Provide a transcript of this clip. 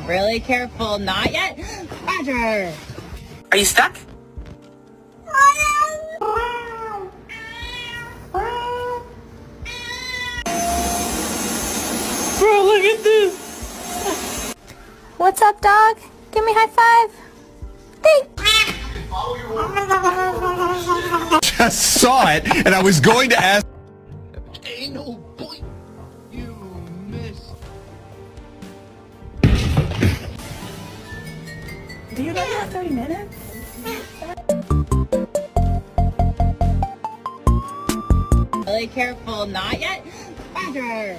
Really careful. Not yet. Roger. Are you stuck? Bro, look at this. What's up, dog? Give me high five. Just saw it, and I was going to ask. Ain't no point. You missed. Do you know you have 30 minutes? Really careful. Not yet. Roger.